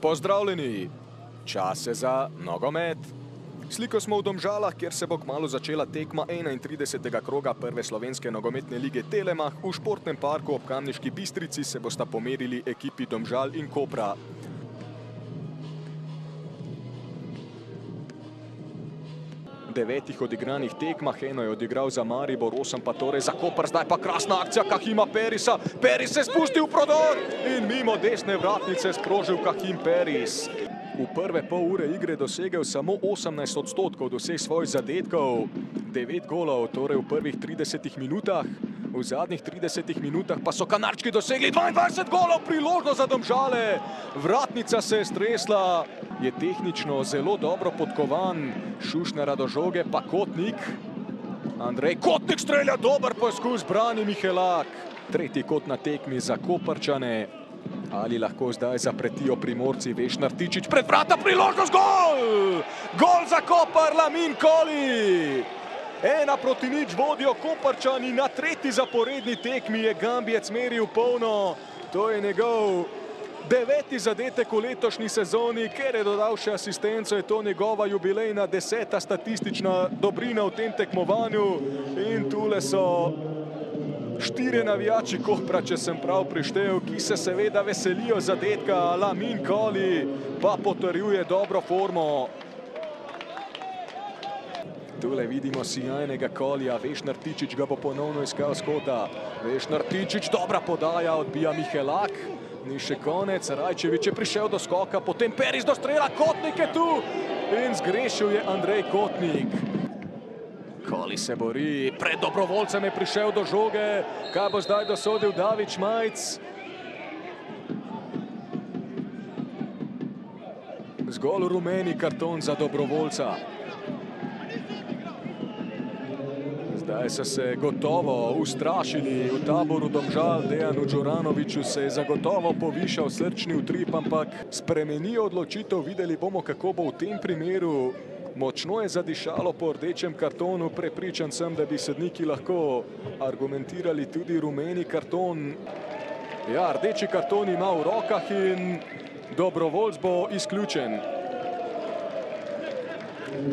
Pozdravljeni! Čas je za nogomet. Sliko smo v Domžalah, kjer se bo kmalu začela tekma 31. kroga prve slovenske nogometne lige Telemach. V športnem parku ob Kamniški Bistrici se bosta pomerili ekipi Domžal in Kopra. V 9 odigranih tekmah, eno je odigral za Maribor, 8 pa torej za Koper, zdaj pa krasna akcija Kahima Perisa. Peris se spusti v prodor in mimo desne vratnice sprožil Kahim Peris. V prve pol ure igre dosegel samo 18% do vseh svojih zadetkov, 9 golov, torej v prvih 30 minutah. V zadnjih 30 minutah pa so Kanarčki dosegli 22 golov, priložnost za Domžale. Vratnica se je stresla, je tehnično zelo dobro podkovan, Šušnjara do žoge pa Kotnik. Andrej Kotnik strelja, dober poskus, brani Mihelak. Tretji kot na tekmi za Koprčane. Ali lahko zdaj zapretijo Primorci? Vešnar Tičić pred vrata, priložnost, gol! Gol za Koper, Lamin Koli! 1-0 vodijo Koprčani, na tretji zaporedni tekmi je Gambijec meril polno. To je njegov 9. zadetek v letošnji sezoni, ker je dodal še asistenco, je to njegova jubilejna 10. statistična dobrina v tem tekmovanju. In tule so 4 navijači Kopra, če sem prav prištel, ki se seveda veselijo zadetka. Lamin Koli pa potrjuje dobro formo. Tule vidimo sijajnega Kolija, Vešnar Tičić ga bo ponovno iskal s kota. Vešnar Tičić, dobra podaja, odbija Mihelak. Ni še konec, Rajčević je prišel do skoka, potem Peris do strela, Kotnik je tu in zgrešil je Andrej Kotnik. Koli se bori, pred Dobrovoljcem je prišel do žoge, kaj bo zdaj dosodil David Šmajc. Zgolj rumeni karton za Dobrovoljca. Zdaj so se gotovo ustrašili v taboru Domžal. Dejanu Đuranoviću se je zagotovo povišal srčni utrip, ampak spremenijo odločitev. Videli bomo, kako bo v tem primeru. Močno je zadišalo po rdečem kartonu. Prepričan sem, da bi sodniki lahko argumentirali tudi rumeni karton. Ja, rdeči karton ima v rokah in Dobrovoljc bo izključen.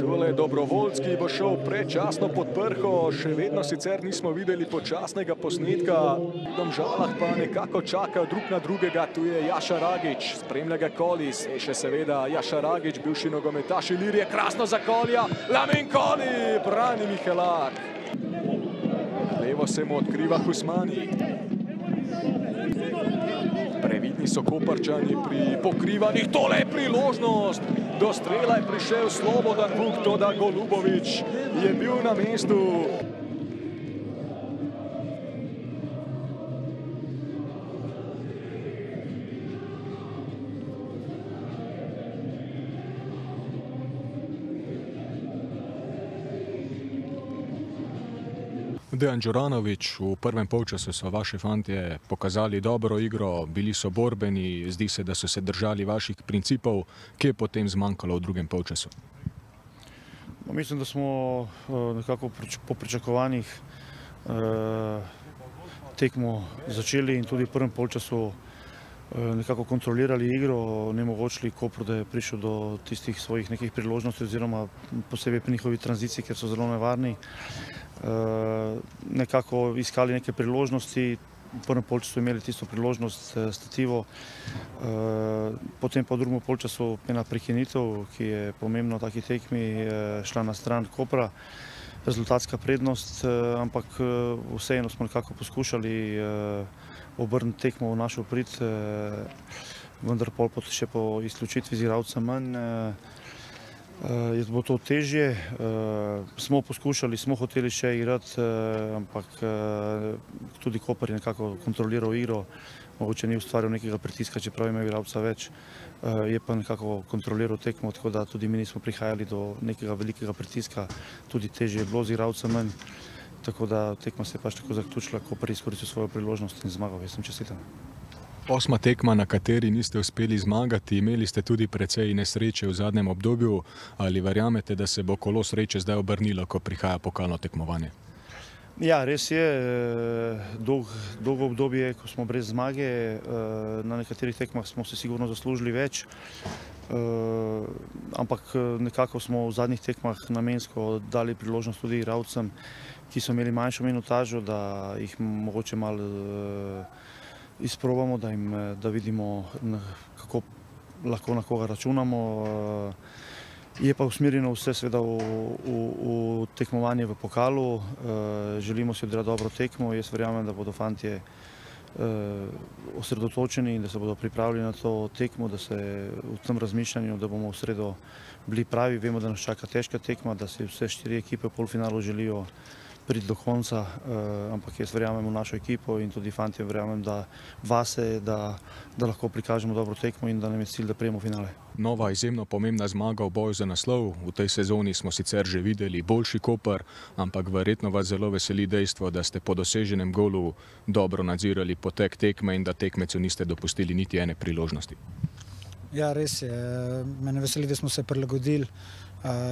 Tole Dobrovoljski bo šel predčasno pod prho, še vedno sicer nismo videli počasnega posnetka. V Domžalah pa nekako čakajo drug na drugega, tu je Jaša Ragić, spremlja ga Koli, še seveda Jaša Ragić, bivši nogometaš Ilirije, krasno za Kolija, Lamin Koli, brani Mihelak. Levo se mu odkriva Husmani. Previdni so Koprčani pri pokrivanjih, tole je priložnost. Do strela je prišel Slobodan Vuk, toda Golubović je bil na mestu. Dejan Đuranović, v prvem polčasu so vaši fantje pokazali dobro igro, bili so borbeni, zdi se, da so se držali vaših principov. Kje je potem zmanjkalo v drugem polčasu? Mislim, da smo nekako po pričakovanjih tekmo začeli in tudi v prvem polčasu nekako kontrolirali igro, onemogočili Kopru, da je prišel do tistih svojih nekih priložnosti oziroma posebej pri njihovi tranziciji, ker so zelo nevarni. Nekako iskali neke priložnosti, v prvem polčasu imeli tisto priložnost stativo, potem pa v drugem polčasu ena prekinitev, ki je pomembna v taki tekmi, šla na stran Kopra, rezultatska prednost, ampak vseeno smo nekako poskušali obrniti tekmo v našo prid, vendar pol še po izključitvi z igralca manj je bilo to težje. Smo poskušali, smo hoteli še igrati, ampak tudi Koper je nekako kontroliral igro, mogoče ni ustvarjal nekega pritiska, čeprav ima igralca več, je pa nekako kontroliral tekmo, tako da tudi mi nismo prihajali do nekega velikega pritiska, tudi težje je bilo z igralcem manj, tako da tekma se je pač tako zaključila, Koper je izkoristil svojo priložnost in zmagal, jaz sem čestitam. 8. tekma, na kateri niste uspeli zmagati, imeli ste tudi precej nesreče v zadnjem obdobju. Ali verjamete, da se bo kolo sreče zdaj obrnilo, ko prihaja pokalno tekmovanje? Ja, res je, dolgo obdobje, ko smo brez zmage, na nekaterih tekmah smo se sigurno zaslužili več, ampak nekako smo v zadnjih tekmah namensko dali priložnost tudi igralcem, ki so imeli manjšo minutažo, da jih mogoče malo izprobamo, da vidimo, kako lahko na koga računamo. Je pa usmerjeno vse seveda v tekmovanje v pokalu, želimo si odigrati dobro tekmo, jaz verjamem, da bodo fantje osredotočeni in da se bodo pripravili na to tekmo, da se v tem razmišljanju, da bomo v sredo bili pravi, vemo, da nas čaka težka tekma, da si vse 4 ekipe v polfinalu želijo priti do konca, ampak jaz verjamem v našo ekipo in tudi fantje verjamem, da vase, da lahko prikažemo dobro tekmo in da nam je cilj, da prijemo finale. Nova izjemno pomembna zmaga v boju za naslov. V tej sezoni smo sicer že videli boljši Koper, ampak verjetno vas zelo veseli dejstvo, da ste po doseženem golu dobro nadzirali potek tekme in da tekmecu niste dopustili niti ene priložnosti. Ja, res je. Mene veseli, da smo se prilagodili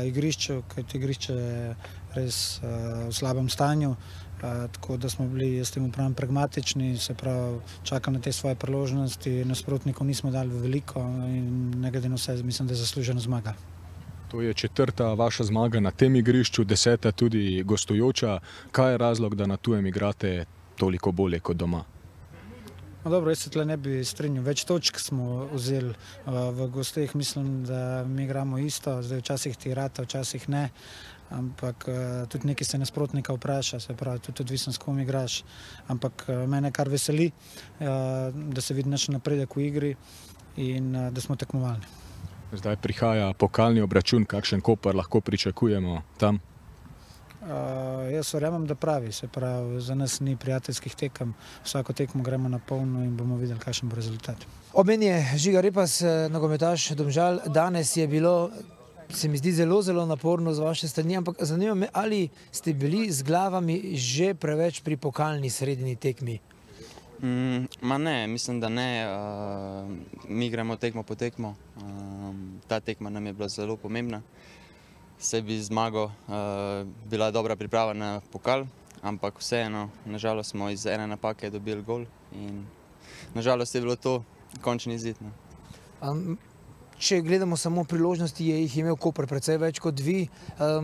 igrišču, kajti igrišče je res v slabem stanju, tako da smo bili s tem pravim pragmatični, se pravi čakam na te svoje priložnosti, nasprotnikov nismo dali veliko in ne glede na vse, mislim, da je zaslužena zmaga. To je 4. vaša zmaga na tem igrišču, 10. tudi gostujoča. Kaj je razlog, da na tujem igrate toliko bolje kot doma? No dobro, jaz se tle ne bi strinjal. Več točk smo vzeli v gosteh, mislim, da mi igramo isto, zdaj včasih ti rata, včasih ne, ampak tudi nekaj se nasprotnika vpraša, se pravi, tudi odvisno s kom igraš, ampak mene kar veseli, da se vidi naš napredek v igri in da smo tekmovalni. Zdaj prihaja pokalni obračun, kakšen Koper lahko pričakujemo tam? Jaz verjamem, da pravi, se pravi, za nas ni prijateljskih tekem, vsako tekmo gremo na polno in bomo videli, kakšen bo rezultat. Ob meni je Žiga Repas, nogometaš Domžal. Danes je bilo, se mi zdi, zelo naporno z vaše strani, ampak zanima me, ali ste bili z glavami že preveč pri pokalni sredini tekmi? Ma ne, mislim, da ne. Mi gremo tekmo po tekmo. Ta tekma nam je bila zelo pomembna. Se bi zmago bila dobra priprava na pokal, ampak vseeno, nažalost smo iz ene napake dobili gol in nažalost je bilo to končni izid. Če gledamo samo priložnosti, je jih imel Koper precej več kot vi.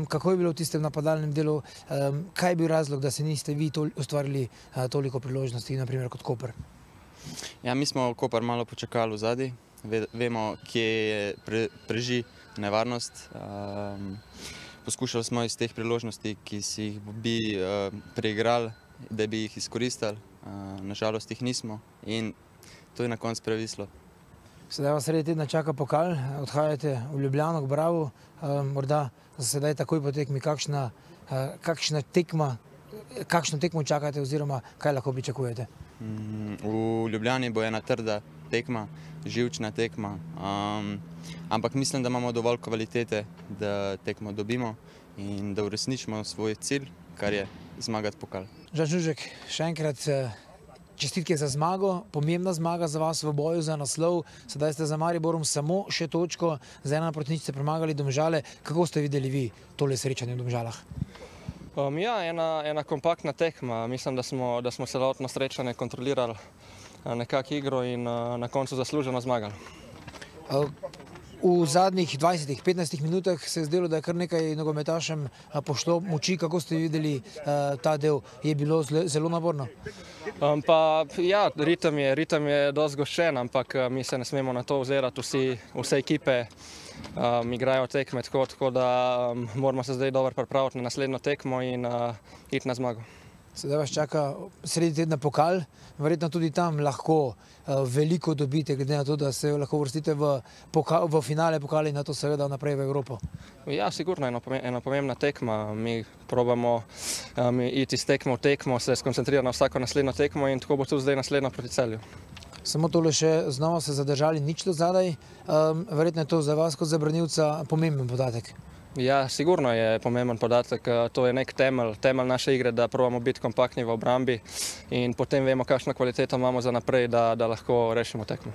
Kako je bilo v tistem napadalnem delu? Kaj je bil razlog, da se niste vi ustvarili toliko priložnosti, naprimer kot Koper? Ja, mi smo Koper malo počakali vzadi. Vemo, kje preži nevarnost. Poskušali smo iz teh priložnosti, ki si jih bi preigrali, da bi jih izkoristili. Nažalost jih nismo in to je na koncu previslo. Sedaj vas sredi tedna čaka pokal, odhajate v Ljubljano k Bravu. Morda sedaj takoj po tekmi, kakšno tekmo čakate oziroma kaj lahko pričakujete? V Ljubljani bo ena trda tekma, živčna tekma, ampak mislim, da imamo dovolj kvalitete, da tekmo dobimo in da uresničimo svoj cilj, kar je zmagati pokal. Žan Žužek, še enkrat čestitke za zmago, pomembna zmaga za vas v boju za naslov. Sedaj ste za Mariborom samo še točko, za 1:0 ste premagali Domžale. Kako ste videli vi tole srečanje v Domžalah? Ja, ena kompaktna tekma. Mislim, da smo celotno srečanje kontrolirali nekako igro in na koncu zasluženo zmagali. V zadnjih 20-15 minutah se je zdelo, da je kar nekaj nogometašem pošlo moči. Kako ste videli ta del? Je bilo zelo naporno? Pa ja, ritem je dosti zgoščen, ampak mi se ne smemo na to ozirati. Vse ekipe igrajo tekme, tako da moramo se zdaj dobro pripraviti na naslednjo tekmo in iti na zmago. Sedaj vas čaka sredi tedna pokal, verjetno tudi tam lahko veliko dobite, glede na to, da se lahko uvrstite v finale pokala in na to seveda naprej v Evropo. Ja, sigurno ena pomembna tekma. Mi probamo iti iz tekmo v tekmo, se skoncentrirati na vsako naslednjo tekmo in tako bo tudi zdaj naslednjo proti Celju. Samo tole še, znova se zadržali ničlo zadaj, verjetno je to za vas kot za branilca pomemben podatek. Ja, sigurno je pomemben podatek. To je nek temelj naše igre, da probamo biti kompaktni v obrambi in potem vemo, kakšno kvaliteto imamo za naprej, da lahko rešimo tekmo.